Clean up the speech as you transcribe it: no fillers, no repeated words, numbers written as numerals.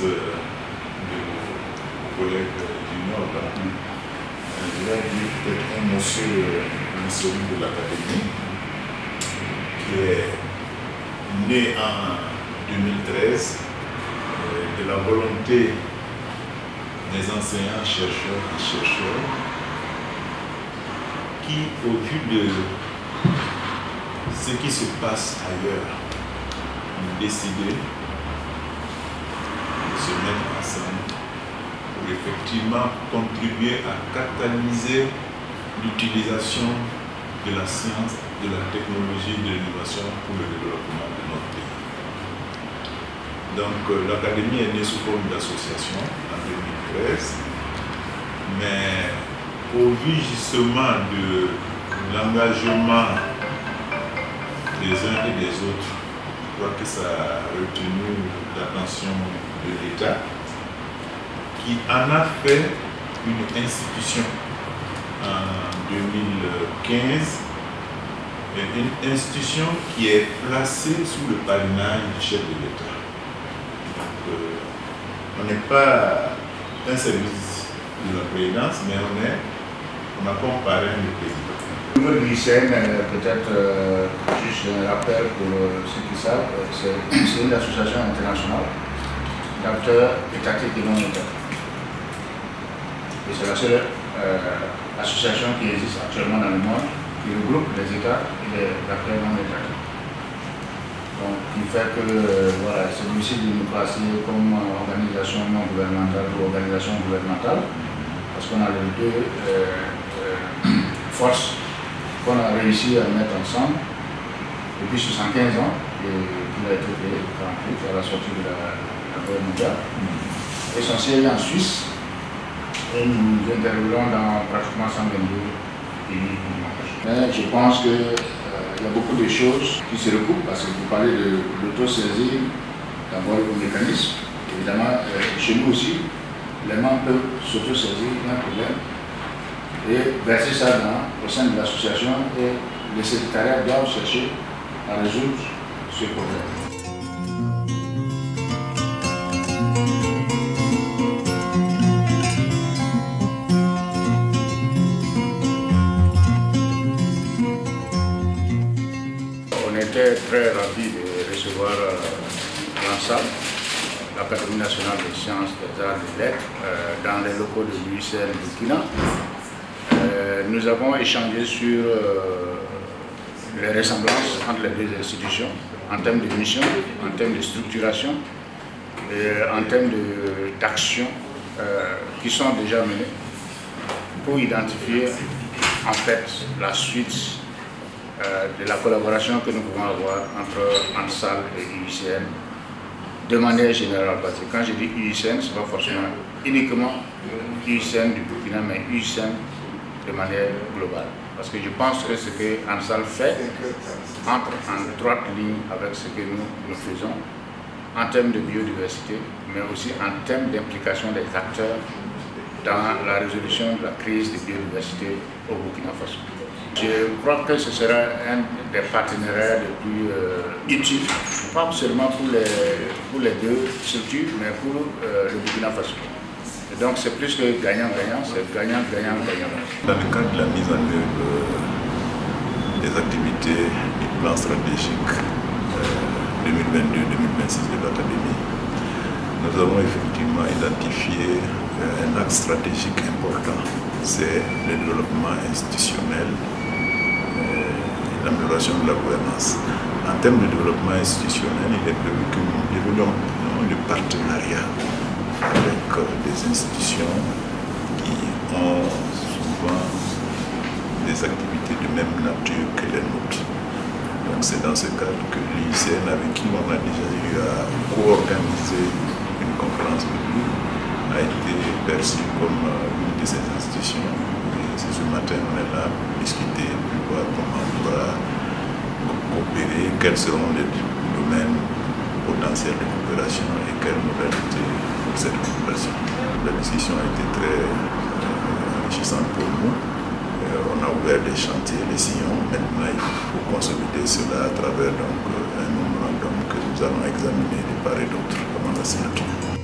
de vos collègues du Nord, je vais dire peut-être un mot sur l'historique de l'Académie, qui est né en 2013 de la volonté des enseignants, chercheurs et chercheurs qui, au vu de ce qui se passe ailleurs, ont décidé de se mettre ensemble pour effectivement contribuer à catalyser l'utilisation de la science, de la technologie, de l'innovation pour le développement de notre pays. Donc l'Académie est née sous forme d'association en 2013, mais au vu justement de l'engagement des uns et des autres, je crois que ça a retenu l'attention de l'État, qui en a fait une institution en 2015, et une institution qui est placée sous le parrainage du chef de l'État. On n'est pas un service de la présidence, mais on accompagne le président. Au niveau de l'ICN, peut-être juste un rappel pour ceux qui savent, c'est une association internationale d'acteurs étatiques et non étatiques. Et c'est la seule association qui existe actuellement dans le monde qui regroupe les États et les acteurs non étatiques. Donc, qui fait que voilà, celui-ci de nous classer comme organisation non gouvernementale ou organisation gouvernementale, parce qu'on a les deux forces qu'on a réussi à mettre ensemble depuis 75 ans qu'il a été créé à la sortie de la guerre mondiale. Essentiel en Suisse, et nous intervenons dans pratiquement 122 pays. Mais je pense que il y a beaucoup de choses qui se recoupent parce que vous parlez de l'auto-saisine, d'avoir le mécanisme. Évidemment, chez nous aussi, les membres peuvent s'auto-saisir, il y a un problème, et verser ça au sein de l'association, et les secrétariats doivent chercher à résoudre ce problème. On était très ravis de recevoir l'ANSAL, l'Académie nationale des sciences, des arts et des lettres, dans les locaux de l'UICN Burkina. Nous avons échangé sur les ressemblances entre les deux institutions, en termes de mission, en termes de structuration, et en termes d'actions qui sont déjà menées pour identifier en fait la suite de la collaboration que nous pouvons avoir entre ANSAL et UICN de manière générale. Parce que quand je dis UICN, ce n'est pas forcément uniquement UICN du Burkina, mais UICN de manière globale. Parce que je pense que ce que ANSAL fait entre en droite ligne avec ce que nous faisons en termes de biodiversité, mais aussi en termes d'implication des acteurs dans la résolution de la crise de biodiversité au Burkina Faso. Je crois que ce sera un des partenariats les plus utiles, pas seulement pour les deux structures, mais pour le Burkina Faso. Et donc c'est plus que gagnant-gagnant, c'est gagnant-gagnant-gagnant. Dans le cadre de la mise en œuvre des activités du plan stratégique 2022-2026 de l'Académie, nous avons effectivement identifié un axe stratégique important, c'est le développement institutionnel, l'amélioration de la gouvernance. En termes de développement institutionnel, il est prévu que nous développons le partenariat avec des institutions qui ont souvent des activités de même nature que les nôtres. Donc c'est dans ce cadre que l'UICN, avec qui on a déjà eu à co-organiser une conférence publique, a été perçue comme une de ces institutions. Et ce matin, on est là pour discuter, pour voir comment on va coopérer, quels seront les domaines potentiels de coopération et quelles modalités pour cette coopération. La discussion a été très enrichissante pour nous. On a ouvert des chantiers, des sillons. Maintenant, il faut consolider cela à travers un memorandum que nous allons examiner de part et d'autre avant la signature.